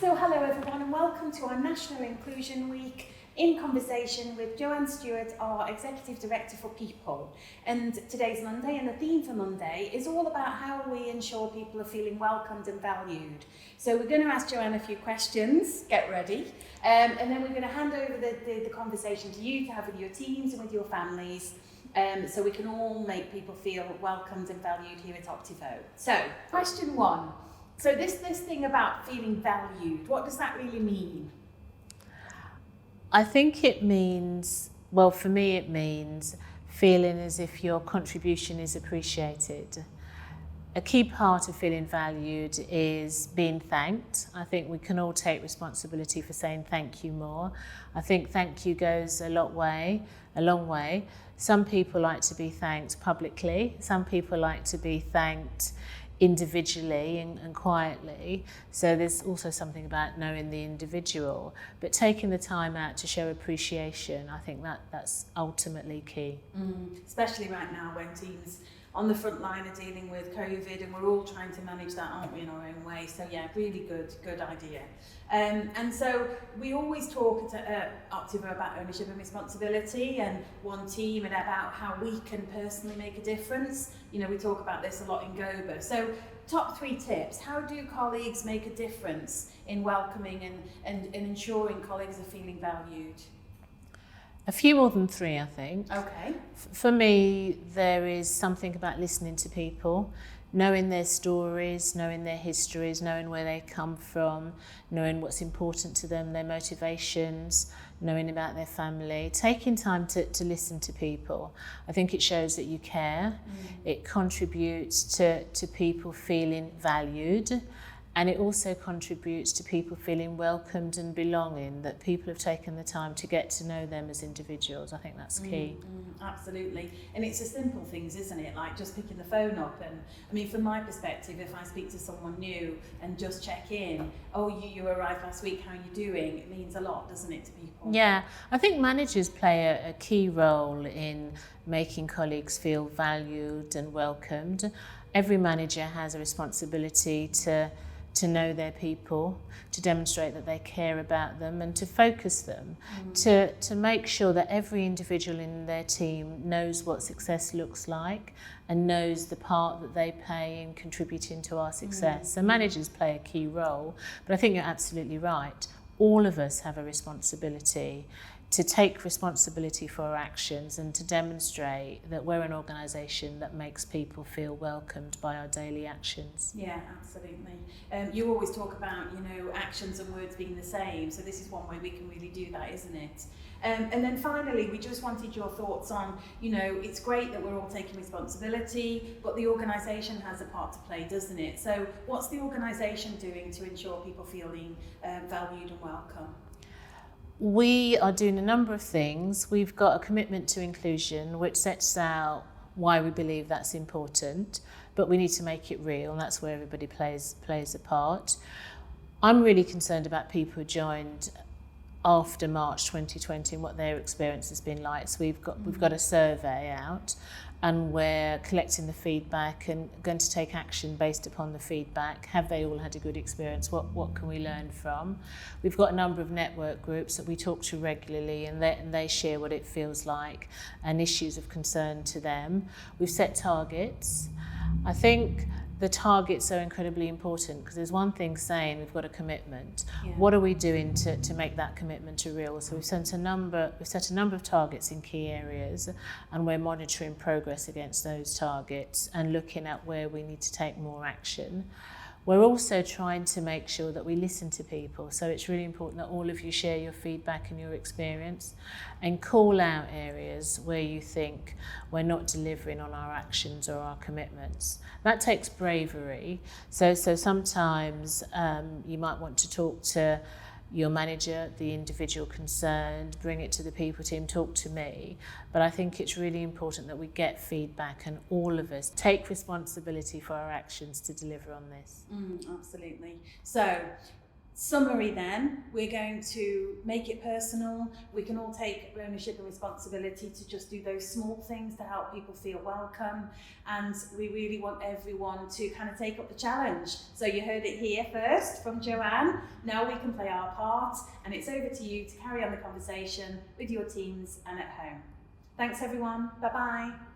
So hello everyone and welcome to our National Inclusion Week in conversation with Joanne Stewart, our Executive Director for People. And today's Monday, and the theme for Monday is all about how we ensure people are feeling welcomed and valued. So we're going to ask Joanne a few questions, get ready, and then we're going to hand over the conversation to you to have with your teams and with your families, so we can all make people feel welcomed and valued here at Optivo. So, question one. So this thing about feeling valued, what does that really mean? I think it means, well, for me it means feeling as if your contribution is appreciated. A key part of feeling valued is being thanked. I think we can all take responsibility for saying thank you more. I think thank you goes a long way. Some people like to be thanked publicly. Some people like to be thanked individually and quietly. So there's also something about knowing the individual, but taking the time out to show appreciation, I think that's ultimately key. Especially right now when teams on the front line are dealing with COVID and we're all trying to manage that, aren't we, in our own way? So yeah, really good idea. And so we always talk at Optivo about ownership and responsibility and one team and about how we can personally make a difference. You know, we talk about this a lot in GOBA. So top 3 tips. How do colleagues make a difference in welcoming and ensuring colleagues are feeling valued? A few more than 3, I think. Okay. For me, there is something about listening to people, knowing their stories, knowing their histories, knowing where they come from, knowing what's important to them, their motivations, knowing about their family, taking time to listen to people. I think it shows that you care. It contributes to people feeling valued. And it also contributes to people feeling welcomed and belonging, that people have taken the time to get to know them as individuals. I think that's key. Absolutely. And it's the simple things, isn't it? Like just picking the phone up. And I mean, from my perspective, if I speak to someone new and just check in, oh, you arrived last week, how are you doing? It means a lot, doesn't it, to people? Yeah, I think managers play a key role in making colleagues feel valued and welcomed. Every manager has a responsibility to know their people, to demonstrate that they care about them and to focus them, to make sure that every individual in their team knows what success looks like and knows the part that they play in contributing to our success. So managers play a key role, but I think you're absolutely right. All of us have a responsibility to take responsibility for our actions and to demonstrate that we're an organisation that makes people feel welcomed by our daily actions. Yeah, absolutely. You always talk about, actions and words being the same, so this is one way we can really do that, isn't it? And then finally, we just wanted your thoughts on, it's great that we're all taking responsibility, but the organisation has a part to play, doesn't it? So what's the organisation doing to ensure people feeling valued and welcome? We are doing a number of things. We've got a commitment to inclusion, which sets out why we believe that's important, but we need to make it real, and that's where everybody plays a part. I'm really concerned about people who joined after March 2020 and what their experience has been like. So we've got a survey out, and we're collecting the feedback and going to take action based upon the feedback. Have they all had a good experience? What can we learn from? We've got a number of network groups that we talk to regularly, and they share what it feels like and issues of concern to them. We've set targets. I think the targets are incredibly important because there's one thing saying we've got a commitment. Yeah. What are we doing to make that commitment a real? So we've set a number of targets in key areas, and we're monitoring progress against those targets and looking at where we need to take more action. We're also trying to make sure that we listen to people. So it's really important that all of you share your feedback and your experience and call out areas where you think we're not delivering on our actions or our commitments. That takes bravery. So sometimes you might want to talk to your manager, the individual concerned, bring it to the people team, talk to me. But I think it's really important that we get feedback and all of us take responsibility for our actions to deliver on this. Absolutely. So summary then, we're going to make it personal. We can all take ownership and responsibility to just do those small things to help people feel welcome. And we really want everyone to kind of take up the challenge. So you heard it here first from Joanne. Now we can play our part, and it's over to you to carry on the conversation with your teams and at home. Thanks everyone. Bye-bye.